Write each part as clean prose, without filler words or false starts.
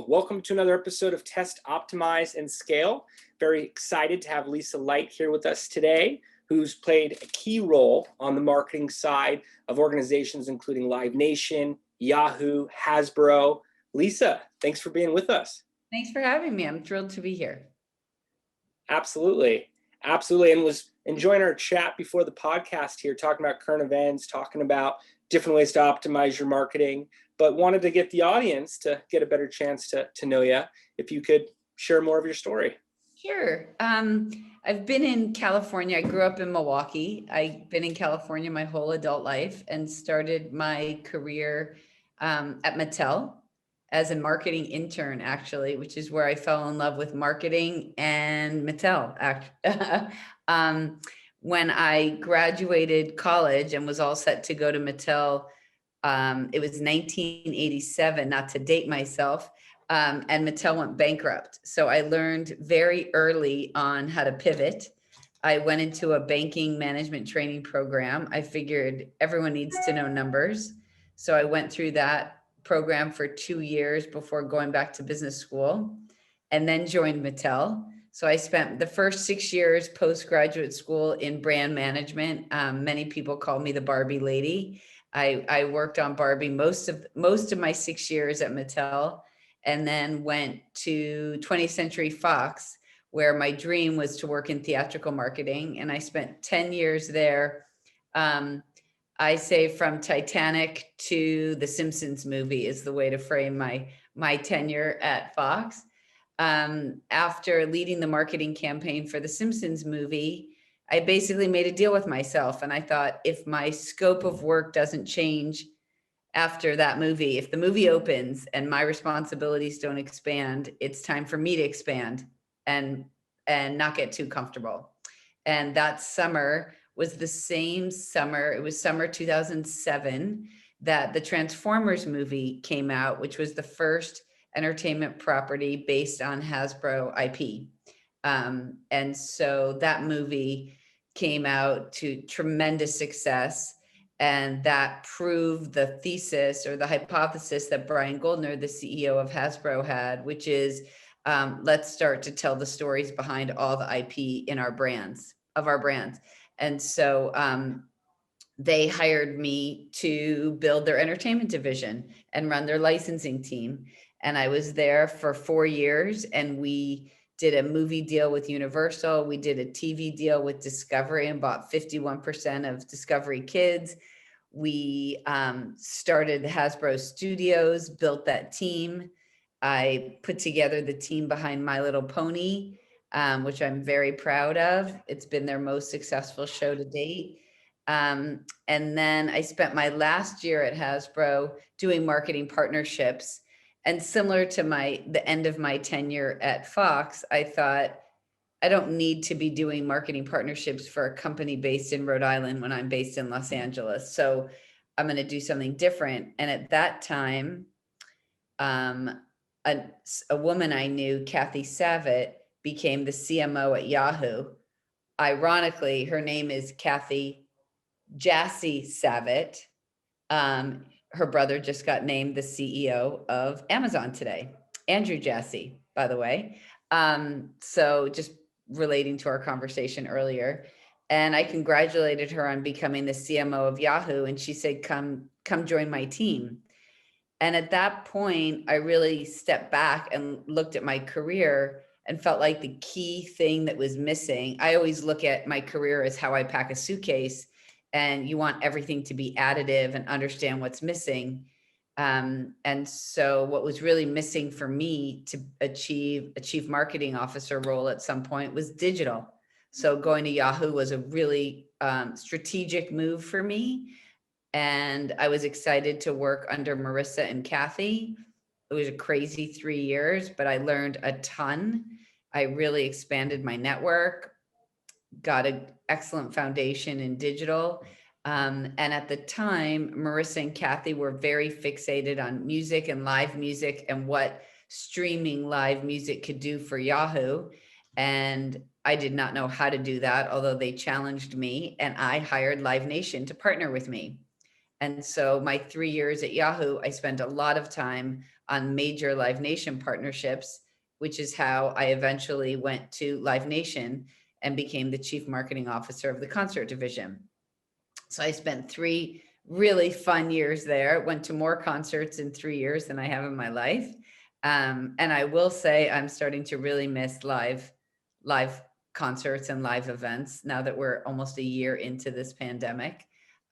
welcome to another episode of Test, Optimize, and Scale. Very excited to have Lisa Licht here with us today, who's played a key role on the marketing side of organizations including Live Nation, Yahoo, Hasbro. Lisa, thanks for being with us. Thanks for having me. I'm thrilled to be here. Absolutely. Absolutely. And was enjoying our chat before the podcast here, talking about current events, talking about different ways to optimize your marketing, but wanted to get the audience to get a better chance to know you. If you could share more of your story. Sure. I've been in California. I grew up in Milwaukee. I've been in California my whole adult life and started my career at Mattel as a marketing intern, actually, which is where I fell in love with marketing and Mattel. When I graduated college and was all set to go to Mattel, it was 1987, not to date myself, and Mattel went bankrupt. So I learned very early on how to pivot. I went into a banking management training program. I figured everyone needs to know numbers. So I went through that program for 2 years before going back to business school and then joined Mattel. So I spent the first 6 years postgraduate school in brand management. Many people call me the Barbie lady. I worked on Barbie most of my 6 years at Mattel, and then went to 20th Century Fox, where my dream was to work in theatrical marketing. And I spent 10 years there. I say from Titanic to the Simpsons movie is the way to frame my tenure at Fox. After leading the marketing campaign for the Simpsons movie, I basically made a deal with myself. And I thought, if my scope of work doesn't change after that movie, if the movie opens and my responsibilities don't expand, it's time for me to expand and not get too comfortable. And that summer was the same summer. It was summer 2007 that the Transformers movie came out, which was the first entertainment property based on Hasbro IP. And so that movie came out to tremendous success. And that proved the thesis or the hypothesis that Brian Goldner, the CEO of Hasbro, had, which is let's start to tell the stories behind all the IP in our brands. And so they hired me to build their entertainment division and run their licensing team. And I was there for 4 years, and we did a movie deal with Universal. We did a TV deal with Discovery and bought 51% of Discovery Kids. We started Hasbro Studios, built that team. I put together the team behind My Little Pony, which I'm very proud of. It's been their most successful show to date. And then I spent my last year at Hasbro doing marketing partnerships. And similar to the end of my tenure at Fox, I thought, I don't need to be doing marketing partnerships for a company based in Rhode Island when I'm based in Los Angeles. So I'm going to do something different. And at that time, a woman I knew, Kathy Savitt, became the CMO at Yahoo. Ironically, her name is Kathy Jassy Savitt. Her brother just got named the CEO of Amazon today, Andrew Jassy, by the way. So just relating to our conversation earlier. And I congratulated her on becoming the CMO of Yahoo. And she said, come join my team. And at that point, I really stepped back and looked at my career and felt like the key thing that was missing. I always look at my career as how I pack a suitcase, and you want everything to be additive and understand what's missing. And so what was really missing for me to achieve a chief marketing officer role at some point was digital. So going to Yahoo was a really strategic move for me. And I was excited to work under Marissa and Kathy. It was a crazy 3 years, but I learned a ton. I really expanded my network, got an excellent foundation in digital. And at the time, Marissa and Kathy were very fixated on music and live music and what streaming live music could do for Yahoo. And I did not know how to do that, although they challenged me, and I hired Live Nation to partner with me. And so my 3 years at Yahoo, I spent a lot of time on major Live Nation partnerships, which is how I eventually went to Live Nation and became the chief marketing officer of the concert division. So I spent 3 really fun years there, went to more concerts in 3 years than I have in my life. And I will say I'm starting to really miss live concerts and live events now that we're almost a year into this pandemic.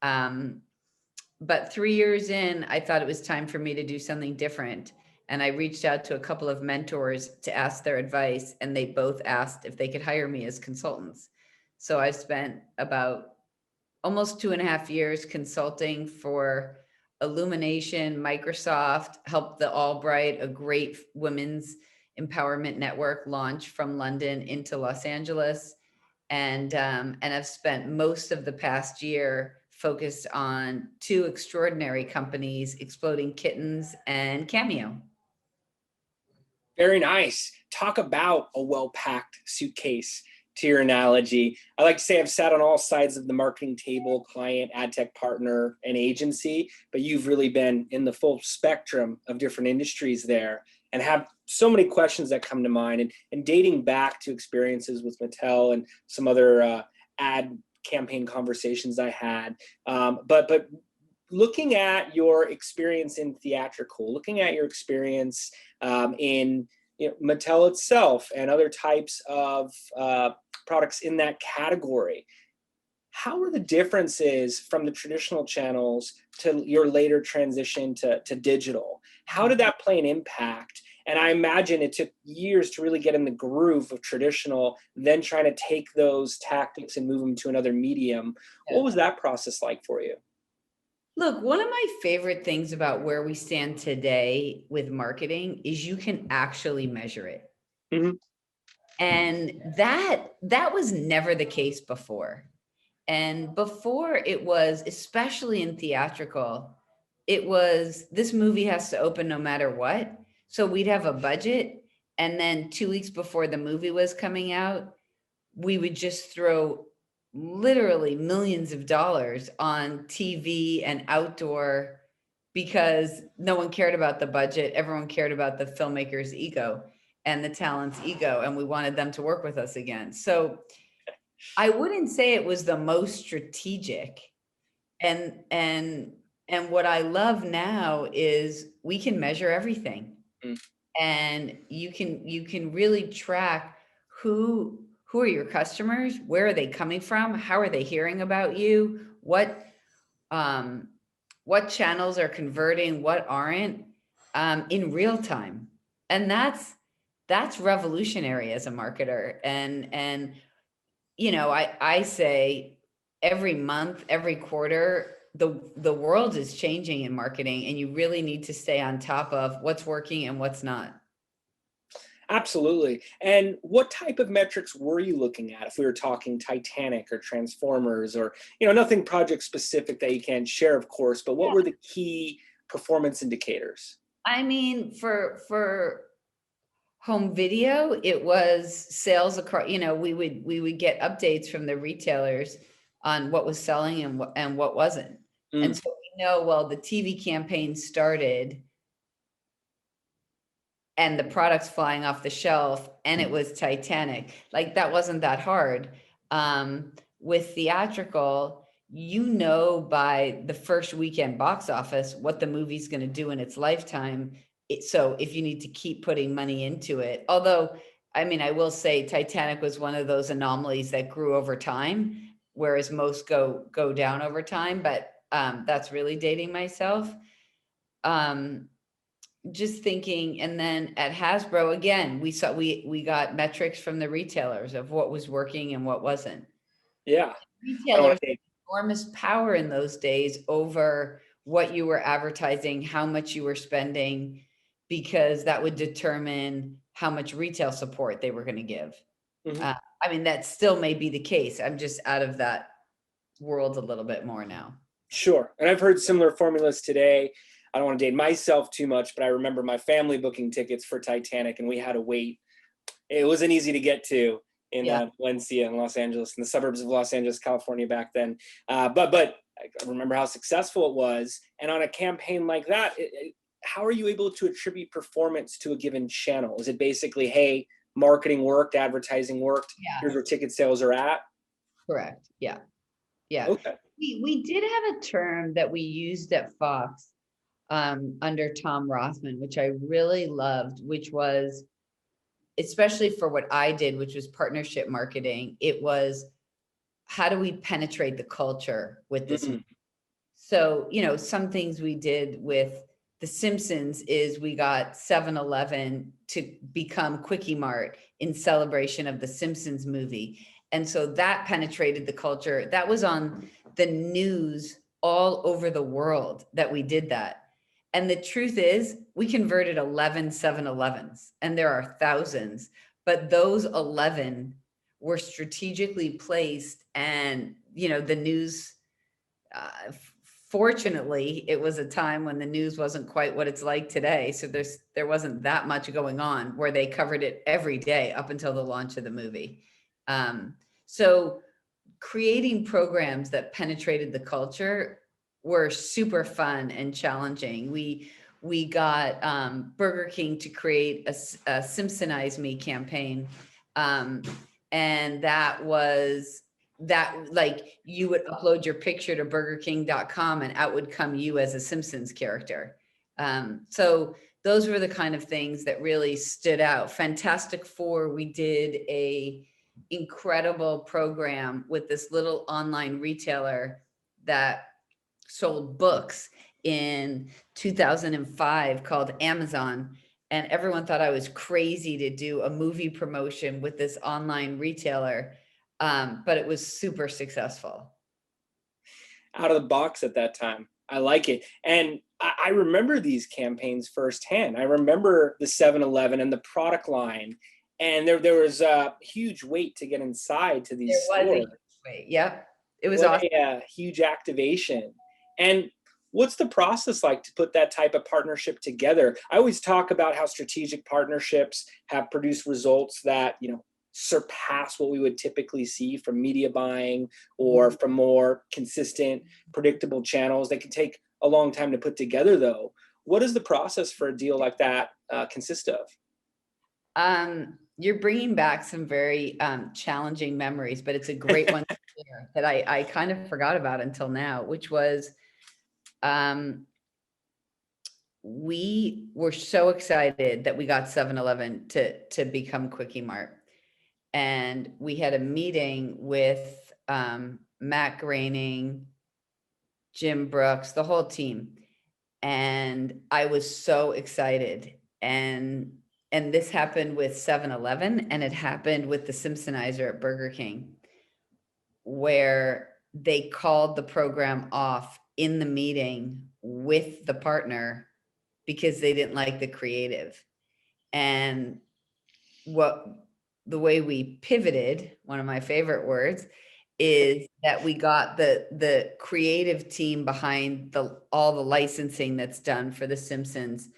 But 3 years in, I thought it was time for me to do something different. And I reached out to a couple of mentors to ask their advice, and they both asked if they could hire me as consultants. So I spent about almost 2.5 years consulting for Illumination, Microsoft, helped the Albright, a great women's empowerment network, launch from London into Los Angeles. And I've spent most of the past year focused on 2 extraordinary companies, Exploding Kittens and Cameo. Very nice. Talk about a well-packed suitcase to your analogy. I like to say I've sat on all sides of the marketing table, client, ad tech partner, and agency, but you've really been in the full spectrum of different industries there and have so many questions that come to mind. And dating back to experiences with Mattel and some other ad campaign conversations I had. But looking at your experience in theatrical, looking at your experience in Mattel itself and other types of products in that category, how are the differences from the traditional channels to your later transition to digital? How did that play an impact? And I imagine it took years to really get in the groove of traditional, then trying to take those tactics and move them to another medium. What was that process like for you? Look, one of my favorite things about where we stand today with marketing is you can actually measure it. Mm-hmm. And that was never the case before. And before, it was, especially in theatrical, it was, this movie has to open no matter what. So we'd have a budget, and then 2 weeks before the movie was coming out, we would just throw literally millions of dollars on TV and outdoor, because no one cared about the budget. Everyone cared about the filmmaker's ego and the talent's ego, and we wanted them to work with us again. So I wouldn't say it was the most strategic. And what I love now is we can measure everything. Mm. And you can really track who are your customers, where are they coming from, how are they hearing about you, what channels are converting, what aren't, in real time. And that's revolutionary as a marketer. And I say every month, every quarter, the world is changing in marketing, and you really need to stay on top of what's working and what's not. Absolutely. And what type of metrics were you looking at if we were talking Titanic or Transformers, or, nothing project specific that you can't share, of course, but what were the key performance indicators? I mean, for home video, it was sales across, we would get updates from the retailers on what was selling and what wasn't. Mm. And so we know, well, the TV campaign started and the product's flying off the shelf, and it was Titanic. Like, that wasn't that hard. With theatrical, by the first weekend box office what the movie's going to do in its lifetime. So if you need to keep putting money into it, although, I mean, I will say Titanic was one of those anomalies that grew over time, whereas most go down over time. But that's really dating myself. Just thinking, and then at Hasbro, again, we got metrics from the retailers of what was working and what wasn't. Yeah. Retailers had enormous power in those days over what you were advertising, how much you were spending, because that would determine how much retail support they were going to give. Mm-hmm. I mean, that still may be the case. I'm just out of that world a little bit more now. Sure. And I've heard similar formulas today. I don't want to date myself too much, but I remember my family booking tickets for Titanic, and we had to wait. It wasn't easy to get to in Valencia and Los Angeles, in the suburbs of Los Angeles, California back then. But I remember how successful it was. And on a campaign like that, how are you able to attribute performance to a given channel? Is it basically, hey, marketing worked, advertising worked, here's where ticket sales are at? Correct. Yeah. Yeah. Okay. We did have a term that we used at Fox under Tom Rothman, which I really loved, which was, especially for what I did, which was partnership marketing. It was, how do we penetrate the culture with this? Mm-hmm. So, you know, some things we did with The Simpsons is we got 7-Eleven to become Quickie Mart in celebration of the Simpsons movie. And so that penetrated the culture. That was on the news all over the world that we did that. And the truth is, we converted 11 7-Elevens, and there are thousands, but those 11 were strategically placed. And, you know, the news, fortunately, it was a time when the news wasn't quite what it's like today. So there wasn't that much going on, where they covered it every day up until the launch of the movie. So creating programs that penetrated the culture were super fun and challenging. We got Burger King to create a Simpsonize Me campaign. And that was that, like, you would upload your picture to burgerking.com and out would come you as a Simpsons character. So those were the kind of things that really stood out. Fantastic Four, we did a incredible program with this little online retailer that sold books in 2005 called Amazon. And everyone thought I was crazy to do a movie promotion with this online retailer. But it was super successful. Out of the box at that time. I like it. And I remember these campaigns firsthand. I remember the 7-Eleven and the product line. And there was a huge wait to get inside to these stores. Wait, yep. It was What awesome. a huge activation. And what's the process like to put that type of partnership together? I always talk about how strategic partnerships have produced results that, you know, surpass what we would typically see from media buying or from more consistent, predictable channels. They can take a long time to put together, though. What does the process for a deal like that consist of? You're bringing back some very challenging memories, but it's a great one to share that I kind of forgot about until now, which was we were so excited that we got 7-Eleven to become Quickie Mart. And we had a meeting with Matt Groening, Jim Brooks, the whole team. And I was so excited. And this happened with 7-Eleven, and it happened with the Simpsonizer at Burger King, where they called the program off in the meeting with the partner because they didn't like the creative. And the way we pivoted, one of my favorite words, is that we got the creative team behind all the licensing that's done for The Simpsons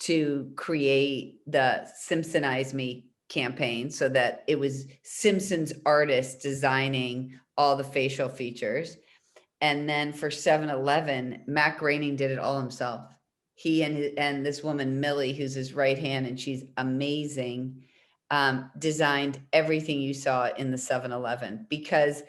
to create the Simpsonize Me campaign, so that it was Simpsons artists designing all the facial features. And then for 7-Eleven, Matt Groening did it all himself. He and this woman, Millie, who's his right hand, and she's amazing, designed everything you saw in the 7-Eleven, because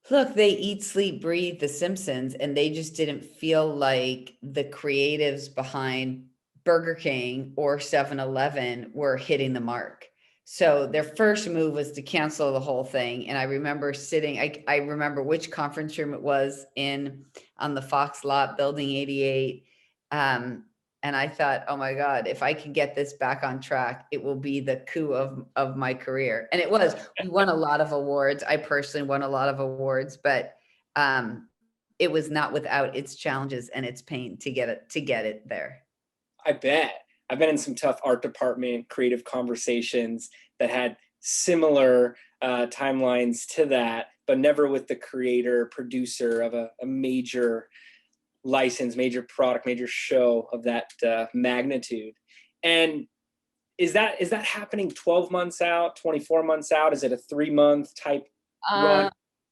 look, they eat, sleep, breathe The Simpsons, and they just didn't feel like the creatives behind Burger King or 7-Eleven were hitting the mark. So their first move was to cancel the whole thing. And I remember I remember which conference room it was in, on the Fox lot, building 88. And I thought, oh my God, if I can get this back on track, it will be the coup of my career. And it was. We won a lot of awards. I personally won a lot of awards, but it was not without its challenges and its pain to get it there. I bet. I've been in some tough art department creative conversations that had similar timelines to that, but never with the creator, producer of a major license, major product, major show of that magnitude. And is that happening 12 months out, 24 months out? Is it a 3-month type run?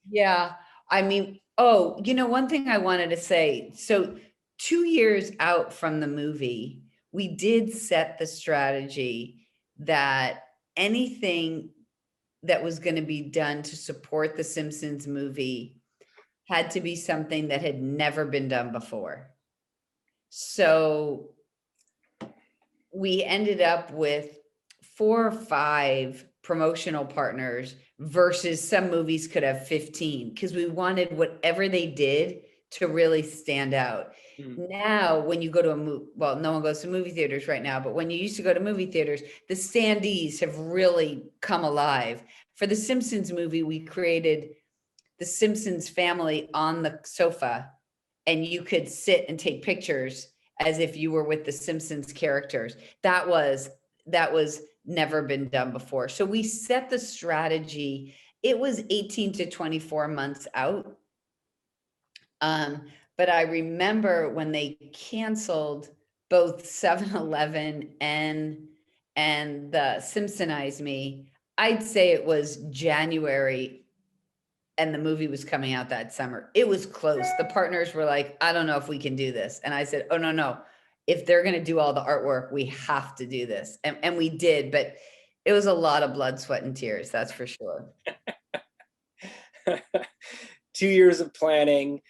Yeah. I mean, oh, one thing I wanted to say. So 2 years out from the movie, we did set the strategy that anything that was going to be done to support the Simpsons movie had to be something that had never been done before. So we ended up with 4 or 5 promotional partners versus some movies could have 15, because we wanted whatever they did to really stand out. Now, when you go to a movie, well, no one goes to movie theaters right now, but when you used to go to movie theaters, the standees have really come alive. For the Simpsons movie, we created the Simpsons family on the sofa, and you could sit and take pictures as if you were with the Simpsons characters. That was never been done before. So we set the strategy. It was 18 to 24 months out. But I remember when they canceled both 7-Eleven and the Simpsonize Me, I'd say it was January and the movie was coming out that summer. It was close. The partners were like, I don't know if we can do this. And I said, oh, no. If they're going to do all the artwork, we have to do this. And we did, but it was a lot of blood, sweat, and tears. That's for sure. 2 years of planning,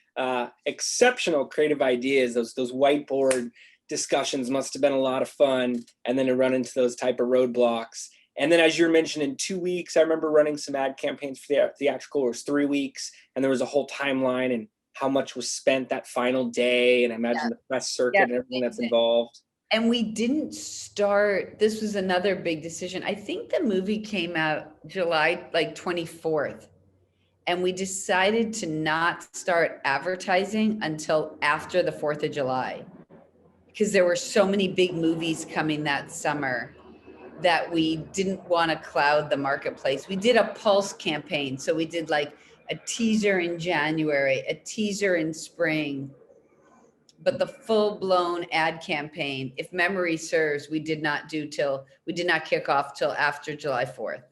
exceptional creative ideas. Those whiteboard discussions must have been a lot of fun. And then to run into those type of roadblocks. And then, as you're mentioning, 2 weeks, I remember running some ad campaigns for the theatrical. It was 3 weeks, and there was a whole timeline and how much was spent that final day. And I imagine the press circuit and everything that's involved. And we didn't start, this was another big decision. I think the movie came out July, like 24th. And we decided to not start advertising until after the 4th of July, because there were so many big movies coming that summer that we didn't want to cloud the marketplace. We did a pulse campaign. So we did like a teaser in January, a teaser in spring, but the full-blown ad campaign, if memory serves, we did not kick off till after July 4th.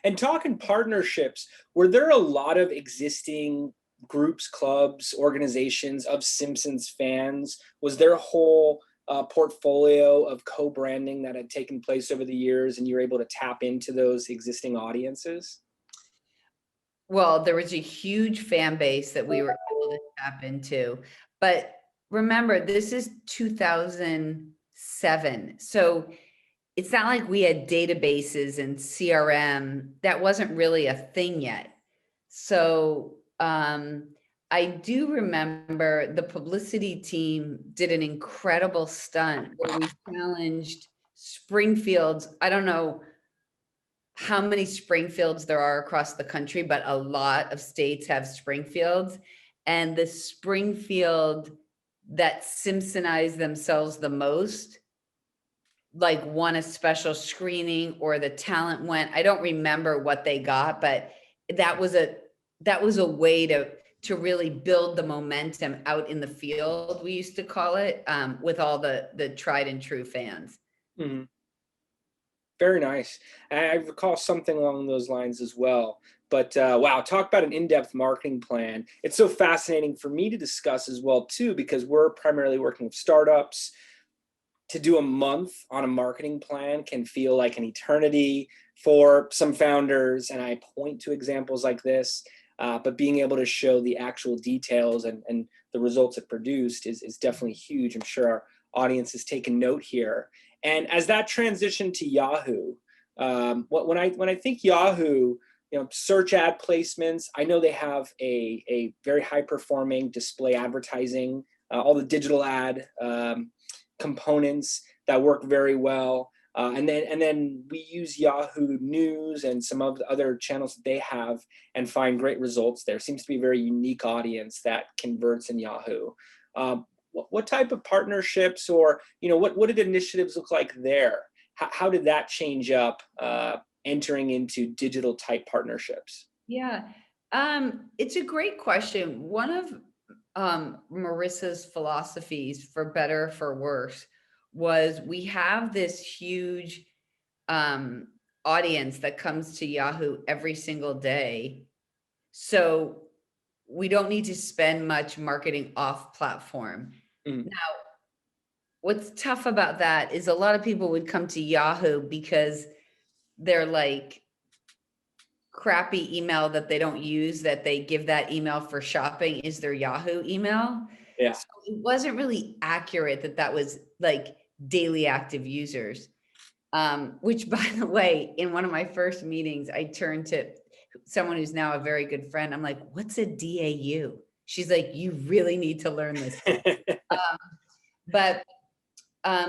And talking partnerships, were there a lot of existing groups, clubs, organizations of Simpsons fans? Was there a whole portfolio of co-branding that had taken place over the years, and you were able to tap into those existing audiences? Well, there was a huge fan base that we were able to tap into. But remember, this is 2007. So it's not like we had databases and CRM. That wasn't really a thing yet. So I do remember the publicity team did an incredible stunt where we challenged Springfields. I don't know how many Springfields there are across the country, but a lot of states have Springfields. And the Springfield that Simpsonized themselves the most, like, won a special screening, or the talent went. I don't remember what they got, but that was a way to really build the momentum out in the field, we used to call it, with all the tried and true fans. Mm-hmm. Very nice. I recall something along those lines as well. But wow, talk about an in-depth marketing plan. It's so fascinating for me to discuss as well, too, because we're primarily working with startups. To do a month on a marketing plan can feel like an eternity for some founders. And I point to examples like this, but being able to show the actual details and the results it produced is definitely huge. I'm sure our audience has taken note here. And as that transitioned to Yahoo, when I think Yahoo, search ad placements, I know they have a very high performing display advertising, all the digital ad components that work very well. And then we use Yahoo News and some of the other channels that they have and find great results there. Seems to be a very unique audience that converts in Yahoo. What type of partnerships, or what did initiatives look like there? How did that change up entering into digital type partnerships? Yeah, it's a great question. One of Marissa's philosophies, for better or for worse, was we have this huge audience that comes to Yahoo every single day. So we don't need to spend much marketing off platform. Mm. Now, what's tough about that is a lot of people would come to Yahoo because they're like crappy email that they don't use, that they give that email for shopping is their Yahoo email. Yeah. So it wasn't really accurate that that was like daily active users. Which by the way, in one of my first meetings, I turned to someone who's now a very good friend. I'm like, what's a DAU? She's like, you really need to learn this. But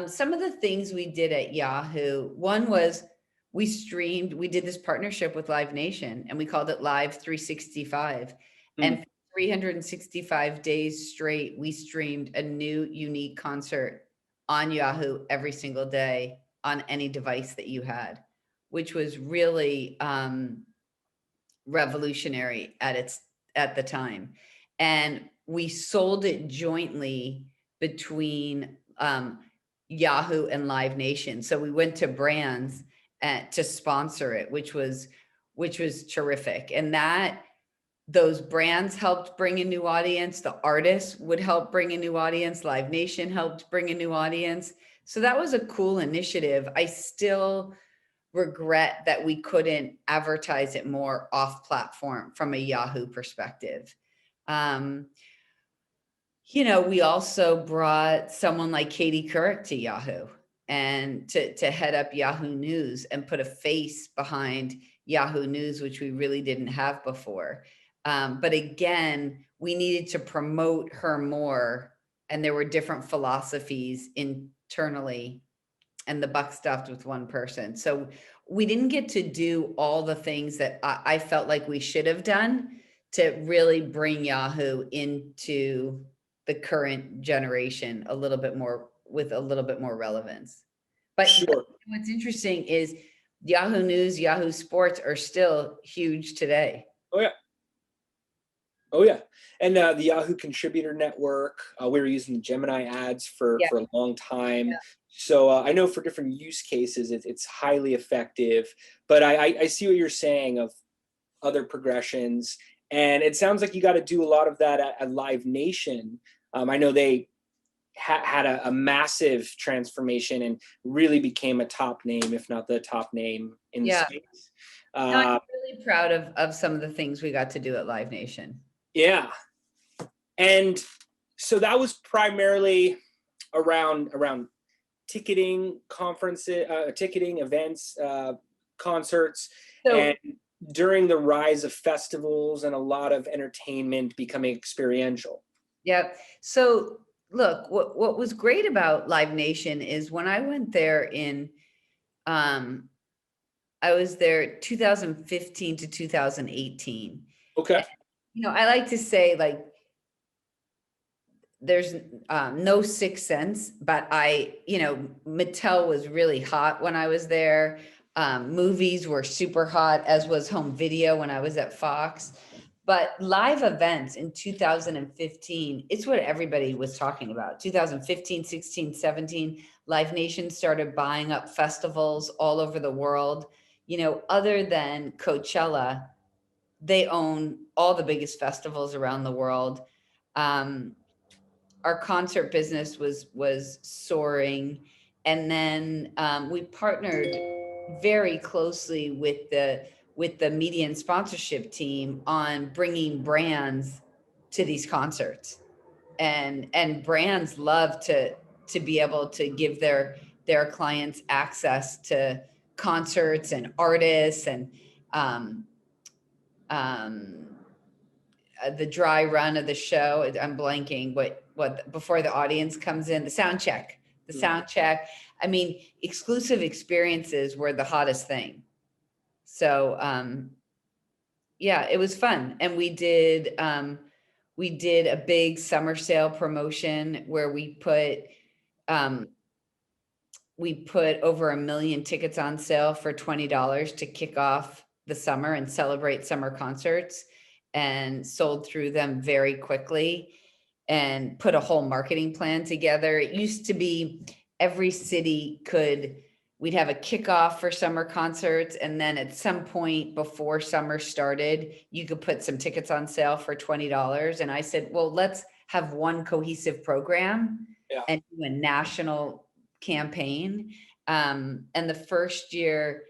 some of the things we did at Yahoo, one was we did this partnership with Live Nation and we called it Live 365. And for 365 days straight, we streamed a new unique concert on Yahoo every single day on any device that you had, which was really revolutionary at the time. And we sold it jointly between Yahoo and Live Nation. So we went to brands to sponsor it, which was terrific. And those brands helped bring a new audience. The artists would help bring a new audience. Live Nation helped bring a new audience. So that was a cool initiative. I still regret that we couldn't advertise it more off platform from a Yahoo perspective. We also brought someone like Katie Couric to Yahoo and to head up Yahoo News and put a face behind Yahoo News, which we really didn't have before. But again, we needed to promote her more, and there were different philosophies internally, and the buck stopped with one person. So we didn't get to do all the things that I felt like we should have done to really bring Yahoo into the current generation with a little bit more relevance. But Sure. What's interesting is Yahoo News, Yahoo Sports are still huge today. Oh yeah. And the Yahoo Contributor Network, we were using the Gemini ads for a long time. Yeah. So I know for different use cases, it's highly effective, but I see what you're saying of other progressions. And it sounds like you got to do a lot of that at Live Nation. I know they had a massive transformation and really became a top name, if not the top name in the space. I'm really proud of some of the things we got to do at Live Nation. Yeah. And so that was primarily around ticketing conferences, ticketing events, concerts, and during the rise of festivals and a lot of entertainment becoming experiential. Yep. So look, what was great about Live Nation is when I went there I was there 2015 to 2018. Okay. And, I like to say like, there's no sixth sense, but Mattel was really hot when I was there. Movies were super hot, as was home video when I was at Fox. But live events in 2015, it's what everybody was talking about. 2015, 16, 17, Live Nation started buying up festivals all over the world. Other than Coachella, they own all the biggest festivals around the world. Our concert business was soaring. And then we partnered very closely with the media and sponsorship team on bringing brands to these concerts. And brands love to be able to give their clients access to concerts and artists and the dry run of the show. I'm blanking what before the audience comes in, the sound check. I mean, exclusive experiences were the hottest thing. So it was fun. And we did a big summer sale promotion where we put over 1 million tickets on sale for $20 to kick off the summer and celebrate summer concerts, and sold through them very quickly and put a whole marketing plan together. It used to be every city could we'd have a kickoff for summer concerts. And then at some point before summer started, you could put some tickets on sale for $20. And I said, well, let's have one cohesive program and do a national campaign. And the first year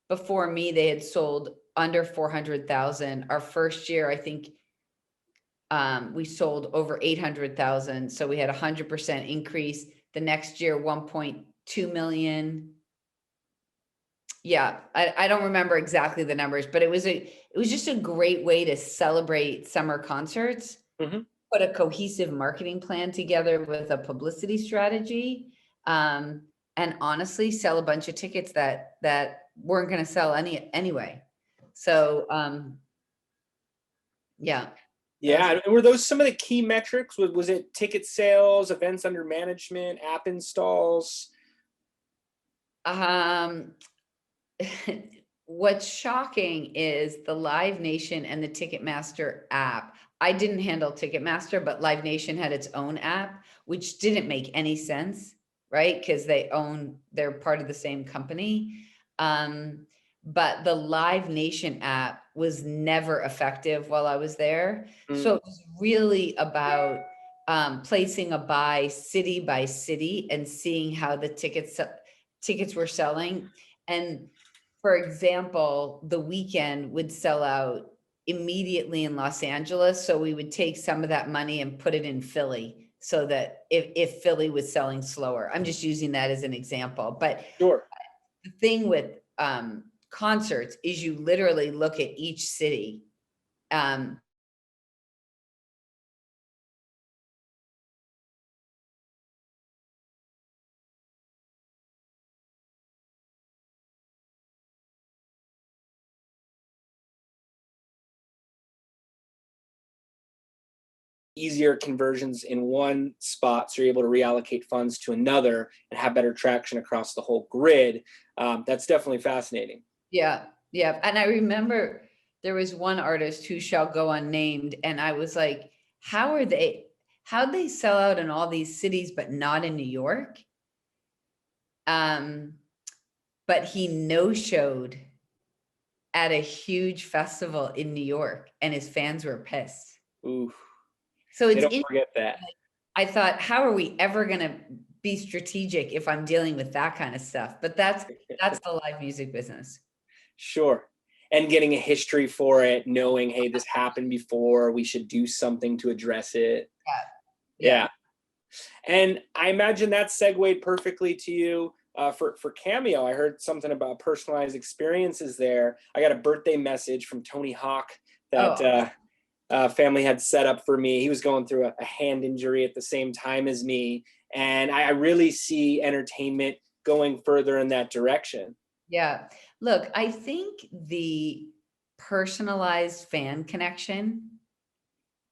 before me, they had sold under 400,000. Our first year, I think we sold over 800,000. So we had 100% increase. The next year, 1.2 million. Yeah, I don't remember exactly the numbers, but it was just a great way to celebrate summer concerts, put a cohesive marketing plan together with a publicity strategy, and honestly sell a bunch of tickets that weren't going to sell anyway. So yeah. Yeah. And were those some of the key metrics? Was it ticket sales, events under management, app installs? What's shocking is the Live Nation and the Ticketmaster app. I didn't handle Ticketmaster, but Live Nation had its own app, which didn't make any sense, right? Because they're part of the same company. But the Live Nation app was never effective while I was there. So it was really about placing a buy city by city and seeing how the tickets were selling. And for example, The Weeknd would sell out immediately in Los Angeles. So we would take some of that money and put it in Philly so that if Philly was selling slower, I'm just using that as an example. But sure. The thing with concerts is you literally look at each city. Easier conversions in one spot, so you're able to reallocate funds to another and have better traction across the whole grid. That's definitely fascinating. Yeah. And I remember there was one artist who shall go unnamed, and I was like, how'd they sell out in all these cities but not in New York? But he no-showed at a huge festival in New York, and his fans were pissed. Ooh. So it's don't forget that. I thought, how are we ever going to be strategic if I'm dealing with that kind of stuff? But that's the live music business. Sure. And getting a history for it, knowing, hey, this happened before, we should do something to address it. Yeah. And I imagine that segued perfectly to you for Cameo. I heard something about personalized experiences there. I got a birthday message from Tony Hawk that family had set up for me. He was going through a hand injury at the same time as me. And I really see entertainment going further in that direction. Yeah. Look, I think the personalized fan connection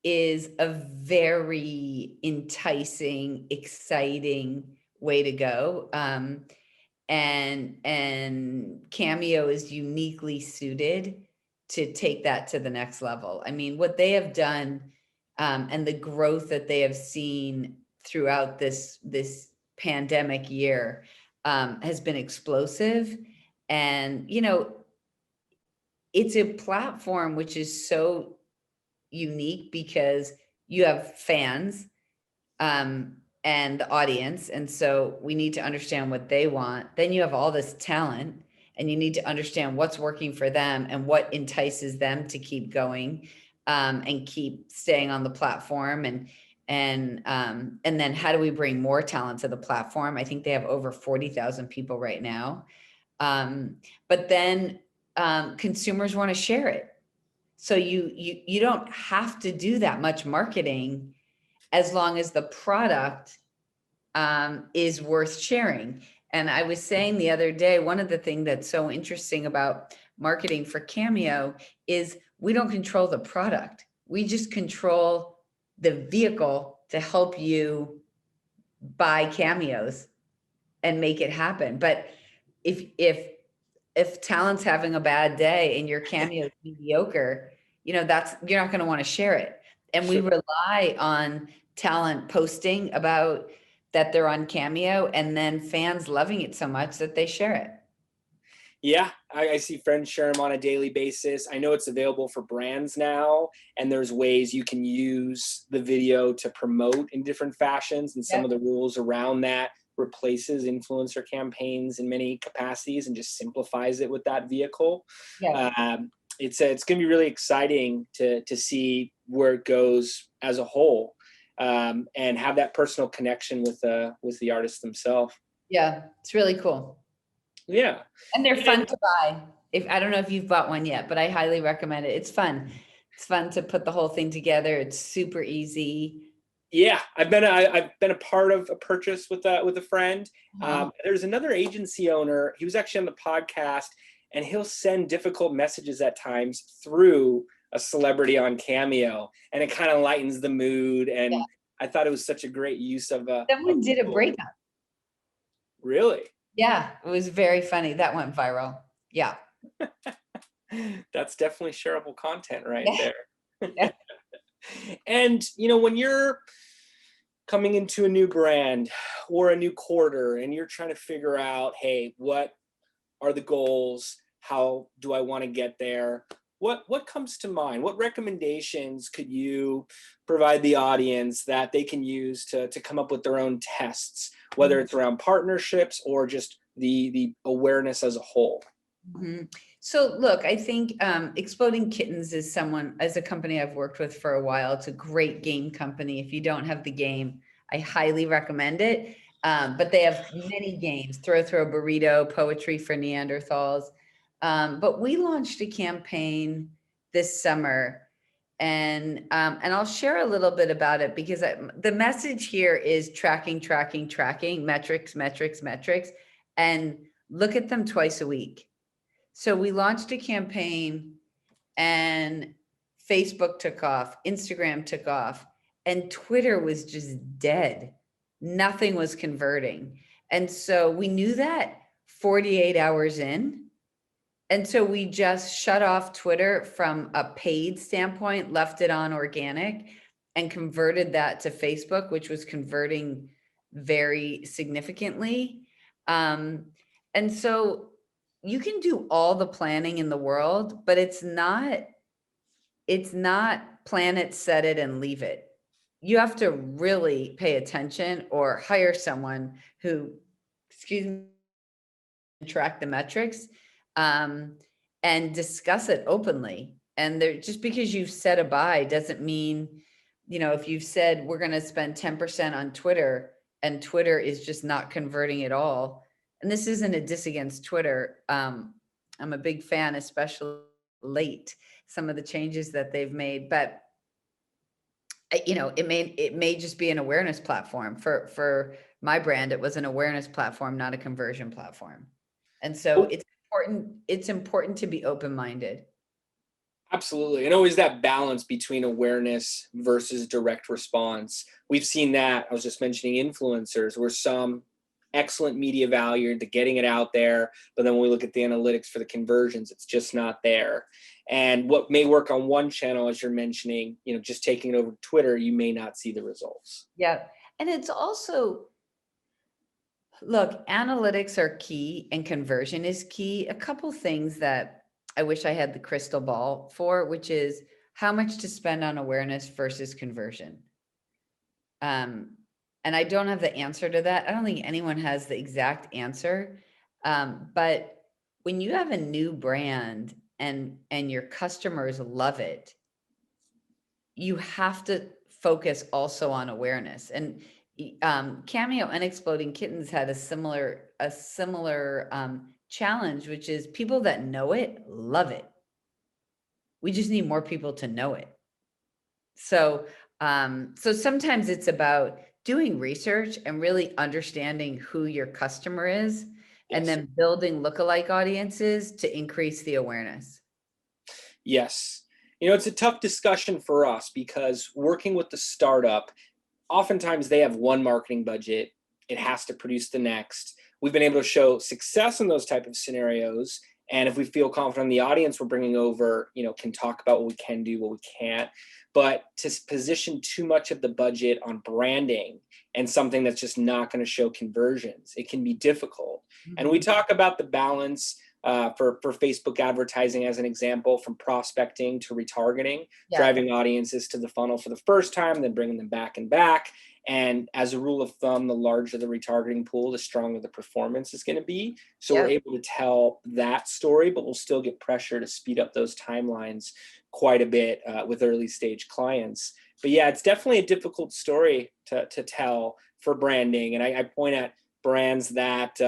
is a very enticing, exciting way to go. And Cameo is uniquely suited to take that to the next level. I mean, what they have done and the growth that they have seen throughout this pandemic year has been explosive. And, it's a platform which is so unique because you have fans and the audience. And so we need to understand what they want. Then you have all this talent, and you need to understand what's working for them and what entices them to keep going and keep staying on the platform. And then how do we bring more talent to the platform? I think they have over 40,000 people right now. But then consumers want to share it. So you don't have to do that much marketing as long as the product is worth sharing. And I was saying the other day, one of the things that's so interesting about marketing for Cameo is we don't control the product. We just control the vehicle to help you buy cameos and make it happen. But if talent's having a bad day and your cameo is mediocre, you're not going to want to share it. And we rely on talent posting about that they're on Cameo, and then fans loving it so much that they share it. Yeah, I see friends share them on a daily basis. I know it's available for brands now, and there's ways you can use the video to promote in different fashions, and some of the rules around that replaces influencer campaigns in many capacities and just simplifies it with that vehicle. It's going to be really exciting to see where it goes as a whole, and have that personal connection with the artist themselves. Yeah, it's really cool. Yeah. And they're fun to buy. I don't know if you've bought one yet, but I highly recommend it. It's fun. It's fun to put the whole thing together. It's super easy. Yeah, I've been a part of a purchase with a friend. There's another agency owner. He was actually on the podcast, and he'll send difficult messages at times through a celebrity on Cameo, and it kind of lightens the mood. And I thought it was such a great use of Someone did a breakup. Really? Yeah, it was very funny. That went viral. Yeah. That's definitely shareable content right there. And, when you're coming into a new brand or a new quarter and you're trying to figure out, hey, what are the goals? How do I want to get there? What comes to mind? What recommendations could you provide the audience that they can use to come up with their own tests, whether it's around partnerships or just the awareness as a whole? So look, I think Exploding Kittens is a company I've worked with for a while. It's a great game company. If you don't have the game, I highly recommend it. But they have many games: Throw Throw Burrito, Poetry for Neanderthals. But we launched a campaign this summer, and I'll share a little bit about it because the message here is tracking, metrics, and look at them twice a week. So we launched a campaign, and Facebook took off, Instagram took off, and Twitter was just dead. Nothing was converting. And so we knew that 48 hours in. And so we just shut off Twitter from a paid standpoint, left it on organic, and converted that to Facebook, which was converting very significantly. And so you can do all the planning in the world, but it's not plan it, set it, and leave it. You have to really pay attention or hire someone who, track the metrics, and discuss it openly. And just because you've set a buy doesn't mean, if you've said we're going to spend 10% on Twitter and Twitter is just not converting at all. And this isn't a diss against Twitter. I'm a big fan, especially late, some of the changes that they've made, but it may just be an awareness platform. For my brand, it was an awareness platform, not a conversion platform. And so it's important to be open-minded. Absolutely. And always that balance between awareness versus direct response. We've seen that. I was just mentioning influencers, where some excellent media value to getting it out there, but then when we look at the analytics for the conversions, it's just not there. And what may work on one channel, as you're mentioning, just taking it over to Twitter, you may not see the results. Yeah. And it's also, look, analytics are key and conversion is key. A couple things that I wish I had the crystal ball for, which is how much to spend on awareness versus conversion. And I don't have the answer to that. I don't think anyone has the exact answer. But when you have a new brand and your customers love it, you have to focus also on awareness. And Cameo and Exploding Kittens had a similar challenge, which is people that know it love it. We just need more people to know it. So sometimes it's about doing research and really understanding who your customer is, and then building lookalike audiences to increase the awareness. Yes. It's a tough discussion for us because working with the startup, oftentimes they have one marketing budget. It has to produce the next. We've been able to show success in those type of scenarios And if we feel confident the audience we're bringing over, can talk about what we can do, what we can't. But to position too much of the budget on branding and something that's just not going to show conversions, it can be difficult. And we talk about the balance for Facebook advertising as an example, from prospecting to retargeting, driving audiences to the funnel for the first time, then bringing them back and back. And as a rule of thumb, the larger the retargeting pool, the stronger the performance is going to be. So we're able to tell that story, but we'll still get pressure to speed up those timelines quite a bit with early stage clients. But yeah, it's definitely a difficult story to tell for branding. And I point at brands that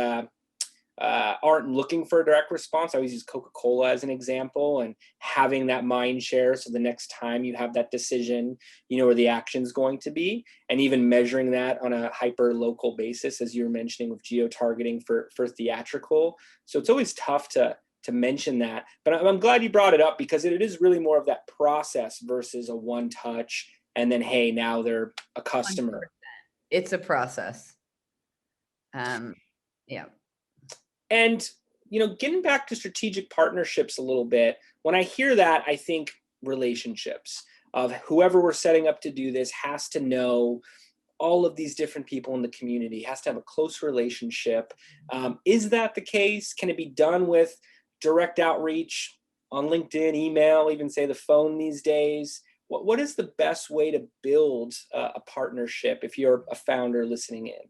aren't looking for a direct response. I always use Coca-Cola as an example, and having that mind share. So the next time you have that decision, you know where the action's going to be, and even measuring that on a hyper local basis, as you were mentioning with geo-targeting for theatrical. So it's always tough to mention that, but I'm glad you brought it up, because it is really more of that process versus a one touch. And then, hey, now they're a customer. 100%. It's a process. Yeah. And, getting back to strategic partnerships a little bit, when I hear that, I think relationships of whoever we're setting up to do this has to know all of these different people in the community, has to have a close relationship. Is that the case? Can it be done with direct outreach on LinkedIn, email, even say the phone these days? What is the best way to build a partnership if you're a founder listening in?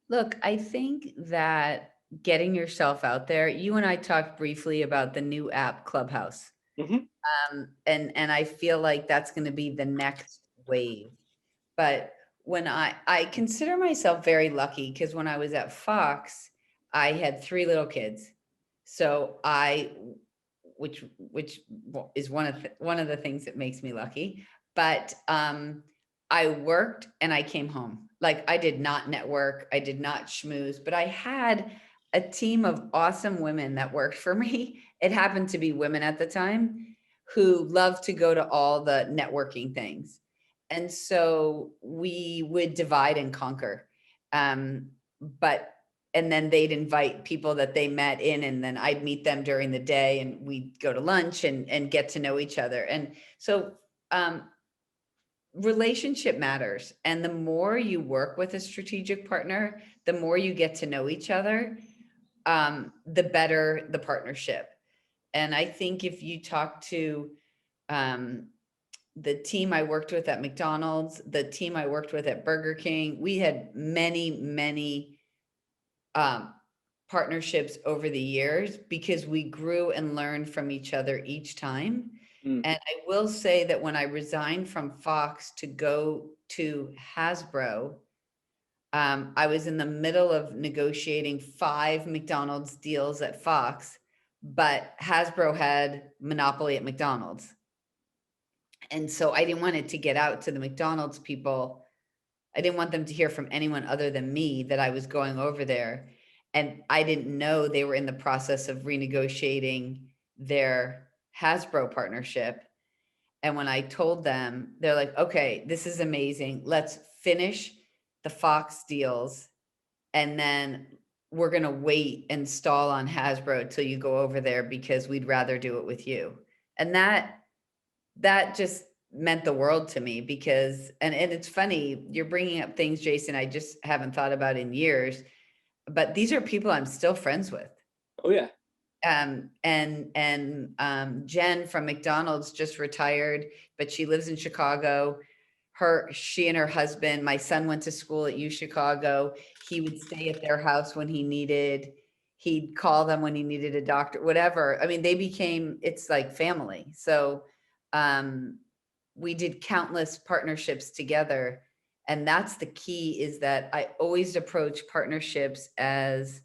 Look, I think that getting yourself out there, you and I talked briefly about the new app Clubhouse. And I feel like that's going to be the next wave. But when I consider myself very lucky, because when I was at Fox, I had 3 little kids. So which is one of the things that makes me lucky. But I worked and I came home. Like, I did not network, I did not schmooze, but I had a team of awesome women that worked for me. It happened to be women at the time who loved to go to all the networking things. And so we would divide and conquer. And then they'd invite people that they met in, and then I'd meet them during the day, and we'd go to lunch and get to know each other. And so relationship matters. And the more you work with a strategic partner, the more you get to know each other, the better the partnership. And I think if you talk to the team I worked with at McDonald's, the team I worked with at Burger King, we had many partnerships over the years, because we grew and learned from each other each time. And I will say that when I resigned from Fox to go to Hasbro, I was in the middle of negotiating 5 McDonald's deals at Fox, but Hasbro had monopoly at McDonald's. And so I didn't want it to get out to the McDonald's people. I didn't want them to hear from anyone other than me that I was going over there. And I didn't know they were in the process of renegotiating their Hasbro partnership. And when I told them, they're like, okay, this is amazing. Let's finish the Fox deals, and then we're going to wait and stall on Hasbro till you go over there, because we'd rather do it with you. And that just meant the world to me, because, and it's funny, you're bringing up things, Jason, I just haven't thought about in years, but these are people I'm still friends with. Oh yeah. Jen from McDonald's just retired, but she lives in Chicago. She and her husband, my son went to school at U Chicago. He would stay at their house when he'd call them when he needed a doctor, whatever. I mean, it's like family. So, we did countless partnerships together. And that's the key, is that I always approach partnerships as,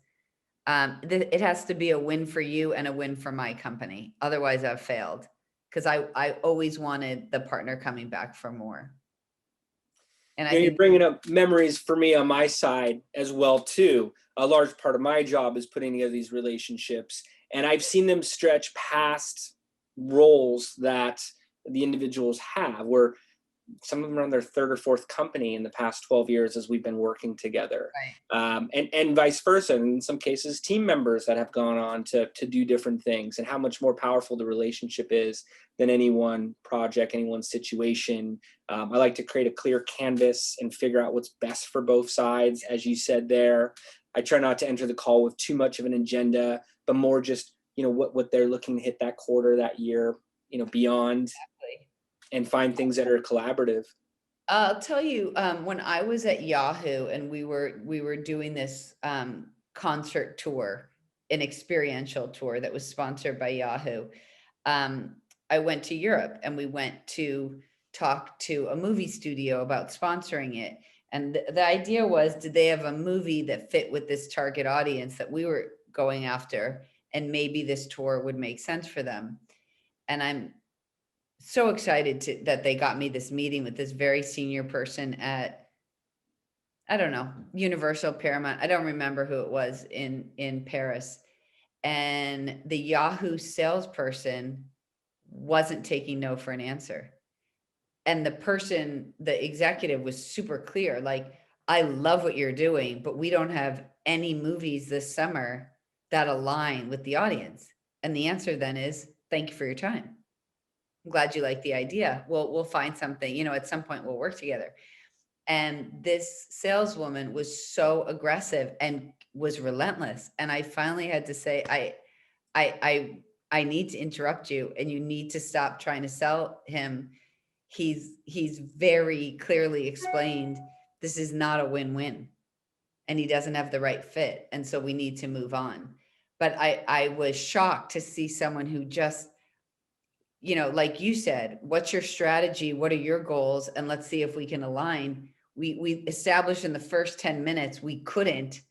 it has to be a win for you and a win for my company. Otherwise I've failed, because I always wanted the partner coming back for more. And you're bringing up memories for me on my side as well too. A large part of my job is putting together these relationships, and I've seen them stretch past roles that the individuals have, where some of them are on their third or fourth company in the past 12 years as we've been working together. Right. And vice versa. In some cases, team members that have gone on to do different things, and how much more powerful the relationship is than any one project, any one situation. I like to create a clear canvas and figure out what's best for both sides, as you said there. I try not to enter the call with too much of an agenda, but more just, what they're looking to hit that quarter, that year, beyond, Exactly. and find things that are collaborative. I'll tell you, when I was at Yahoo and we were doing this concert tour, an experiential tour that was sponsored by Yahoo. I went to Europe and we went to talk to a movie studio about sponsoring it. And the idea was, did they have a movie that fit with this target audience that we were going after? And maybe this tour would make sense for them. And I'm so excited that they got me this meeting with this very senior person at, I don't know, Universal, Paramount. I don't remember who it was in Paris. And the Yahoo salesperson wasn't taking no for an answer. And the executive was super clear, like, I love what you're doing, but we don't have any movies this summer that align with the audience. And the answer then is, thank you for your time. I'm glad you like the idea. We'll find something, at some point we'll work together. And this saleswoman was so aggressive and was relentless. And I finally had to say, I need to interrupt you, and you need to stop trying to sell him. He's very clearly explained this is not a win-win, and he doesn't have the right fit. And so we need to move on. But I was shocked to see someone who just, like you said, what's your strategy? What are your goals? And let's see if we can align. We established in the first 10 minutes, we couldn't,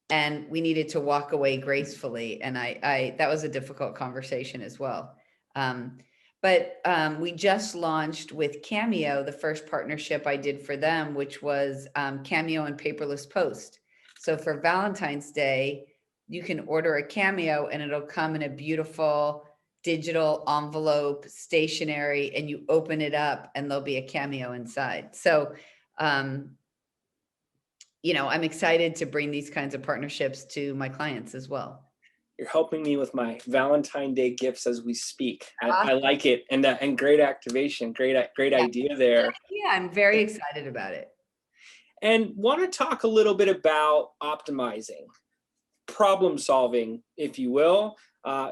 and we needed to walk away gracefully. And that was a difficult conversation as well. But we just launched with Cameo, the first partnership I did for them, which was Cameo and paperless post. So for Valentine's Day, you can order a Cameo and it'll come in a beautiful digital envelope, stationery, and you open it up and there'll be a Cameo inside. So, I'm excited to bring these kinds of partnerships to my clients as well. You're helping me with my Valentine's Day gifts as we speak. I Awesome. like it, and great activation, great idea there. Yeah, I'm very excited about it. And want to talk a little bit about optimizing, problem solving, if you will.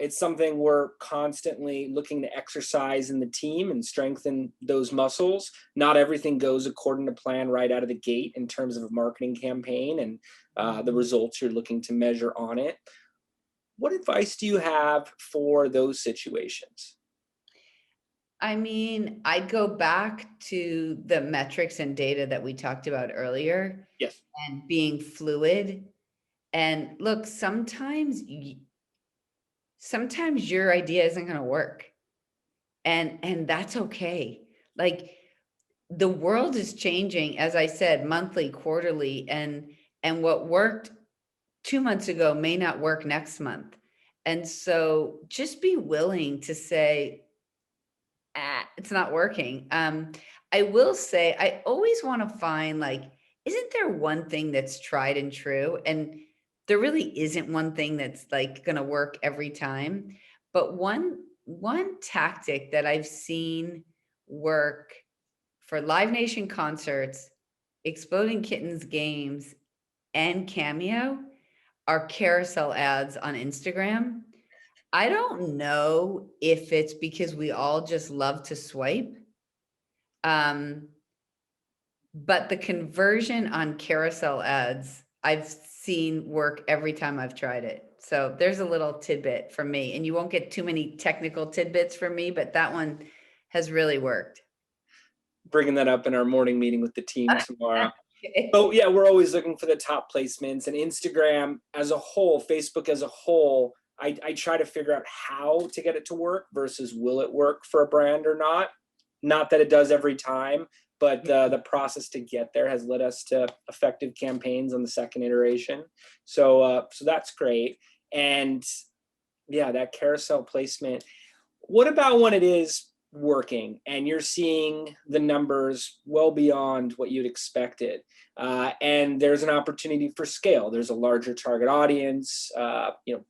It's something we're constantly looking to exercise in the team and strengthen those muscles. Not everything goes according to plan right out of the gate in terms of a marketing campaign and the results you're looking to measure on it. What advice do you have for those situations? I mean, I'd go back to the metrics and data that we talked about earlier. Yes. And being fluid. And look, sometimes your idea isn't going to work. And that's okay. Like, the world is changing, as I said, monthly, quarterly, and what worked 2 months ago may not work next month. And so just be willing to say, it's not working. I will say, I always want to find, like, isn't there one thing that's tried and true? And there really isn't one thing that's like going to work every time. But one tactic that I've seen work for Live Nation concerts, Exploding Kittens games, and Cameo are carousel ads on Instagram. I don't know if it's because we all just love to swipe. But the conversion on carousel ads, I've seen work every time I've tried it. So there's a little tidbit from me, and you won't get too many technical tidbits from me, but that one has really worked. Bringing that up in our morning meeting with the team tomorrow. But yeah, we're always looking for the top placements, and Instagram as a whole, Facebook as a whole, I try to figure out how to get it to work versus will it work for a brand or not. Not that it does every time, but the process to get there has led us to effective campaigns on the second iteration. So that's great. And yeah, that carousel placement. What about when it is working and you're seeing the numbers well beyond what you'd expected, and there's an opportunity for scale, there's a larger target audience,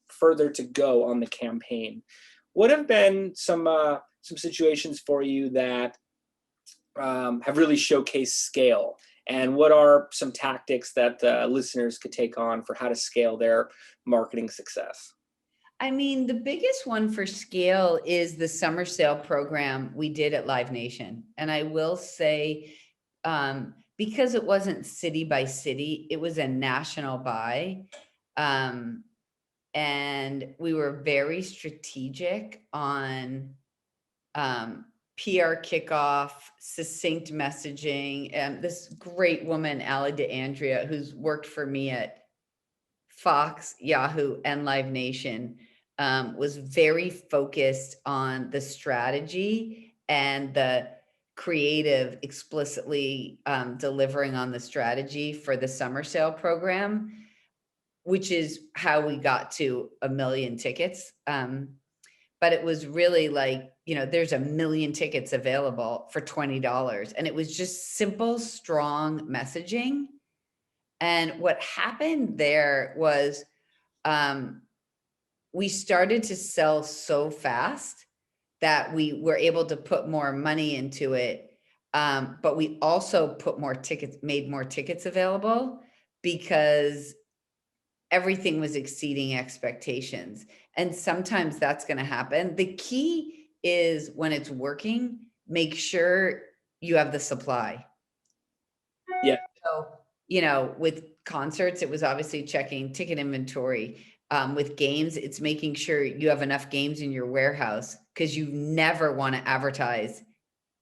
further to go on the campaign, what have been some situations for you that have really showcased scale, and what are some tactics that listeners could take on for how to scale their marketing success? I mean, the biggest one for scale is the summer sale program we did at Live Nation. And I will say, because it wasn't city by city, it was a national buy. And we were very strategic on PR kickoff, succinct messaging. And this great woman, Allie DeAndrea, who's worked for me at Fox, Yahoo, and Live Nation, was very focused on the strategy and the creative, explicitly delivering on the strategy for the summer sale program, which is how we got to 1 million tickets. But it was really like, there's 1 million tickets available for $20. And it was just simple, strong messaging. And what happened there was we started to sell so fast that we were able to put more money into it. But we also made more tickets available because everything was exceeding expectations. And sometimes that's going to happen. The key is when it's working, make sure you have the supply. Yeah. So, with concerts, it was obviously checking ticket inventory. With games, it's making sure you have enough games in your warehouse, because you never want to advertise.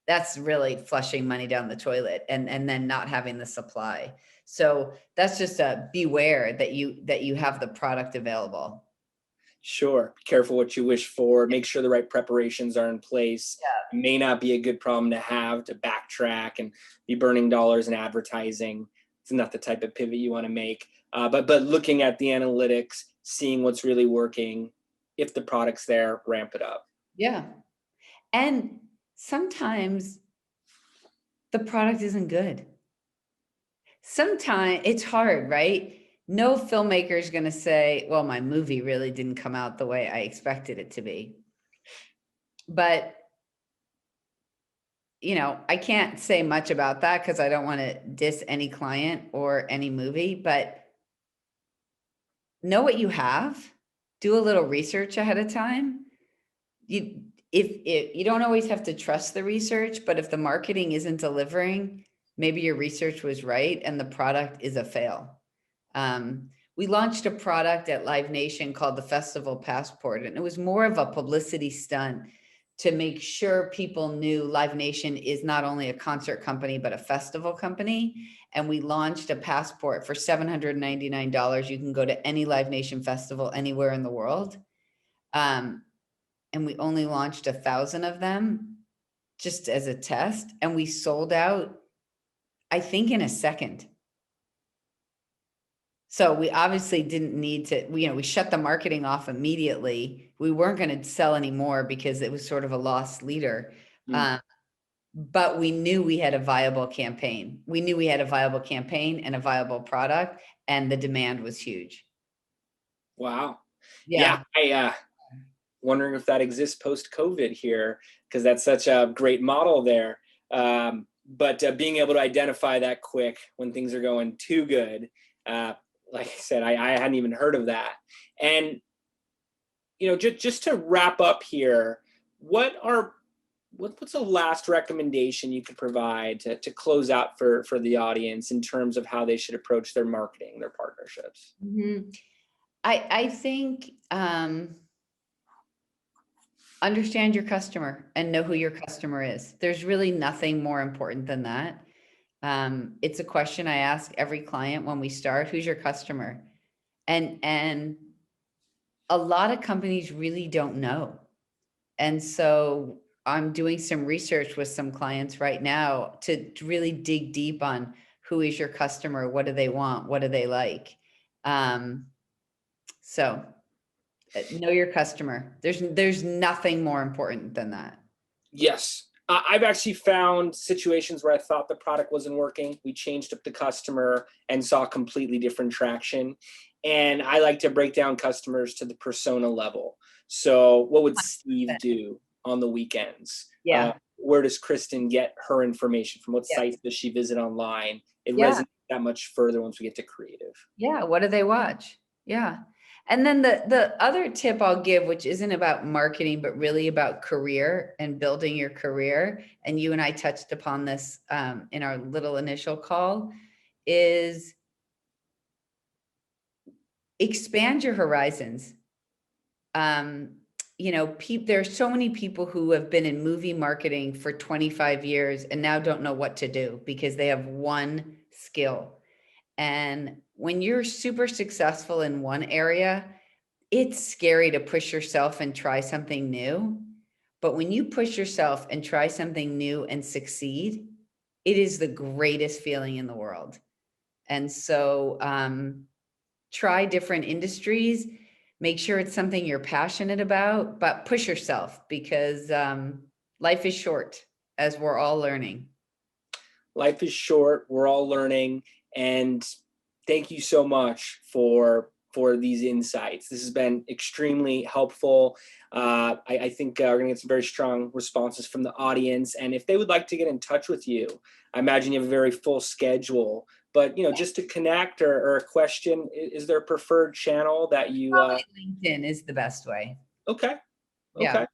That's really flushing money down the toilet and then not having the supply. So that's just a beware that you have the product available. Sure. Be careful what you wish for. Make sure the right preparations are in place. Yeah. It may not be a good problem to have to backtrack and be burning dollars in advertising. It's not the type of pivot you want to make. But looking at the analytics, seeing what's really working, if the product's there, ramp it up. Yeah. And sometimes the product isn't good. Sometimes it's hard, right? No filmmaker is going to say, well, my movie really didn't come out the way I expected it to be. But, I can't say much about that because I don't want to diss any client or any movie, but know what you have, do a little research ahead of time. If you don't always have to trust the research, but if the marketing isn't delivering, maybe your research was right and the product is a fail. We launched a product at Live Nation called the Festival Passport, and it was more of a publicity stunt to make sure people knew Live Nation is not only a concert company, but a festival company. And we launched a passport for $799. You can go to any Live Nation festival anywhere in the world. And we only launched 1,000 of them just as a test. And we sold out, I think, in a second. So we obviously didn't need to, we shut the marketing off immediately. We weren't going to sell anymore because it was sort of a lost leader. But we knew we had a viable campaign. We knew we had a viable campaign and a viable product, and the demand was huge. Wow. Yeah. I wondering if that exists post-COVID here, because that's such a great model there. But being able to identify that quick when things are going too good, like I said, I hadn't even heard of that. And just to wrap up here, what's the last recommendation you could provide to close out for the audience in terms of how they should approach their marketing, their partnerships? Mm-hmm. I think understand your customer and know who your customer is. There's really nothing more important than that. It's a question I ask every client when we start: who's your customer? And a lot of companies really don't know. And so I'm doing some research with some clients right now to really dig deep on who is your customer, what do they want, what do they like. So know your customer. There's nothing more important than that. Yes. I've actually found situations where I thought the product wasn't working. We changed up the customer and saw completely different traction. And I like to break down customers to the persona level. So what would Steve do on the weekends? Yeah. Where does Kristen get her information from? What Yeah. sites does she visit online? It Yeah. resonates that much further once we get to creative. Yeah. What do they watch? Yeah. And then the other tip I'll give, which isn't about marketing, but really about career and building your career, and you and I touched upon this in our little initial call, is expand your horizons. You know, there's so many people who have been in movie marketing for 25 years and now don't know what to do because they have one skill. And when you're super successful in one area, it's scary to push yourself and try something new. But when you push yourself and try something new and succeed, it is the greatest feeling in the world. And so try different industries, make sure it's something you're passionate about, but push yourself because life is short, as we're all learning. Life is short. We're all learning. And thank you so much for these insights. This has been extremely helpful. I think we're going to get some very strong responses from the audience. And if they would like to get in touch with you, I imagine you have a very full schedule. But just to connect or a question, is there a preferred channel that you? Probably LinkedIn is the best way. Okay. Yeah. Okay.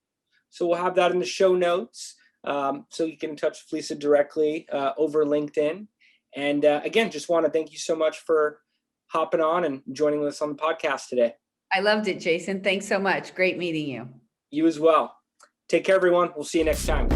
So we'll have that in the show notes. So you can touch with Lisa directly over LinkedIn. And again, just want to thank you so much for hopping on and joining us on the podcast today. I loved it, Jason. Thanks so much. Great meeting you. You as well. Take care, everyone. We'll see you next time.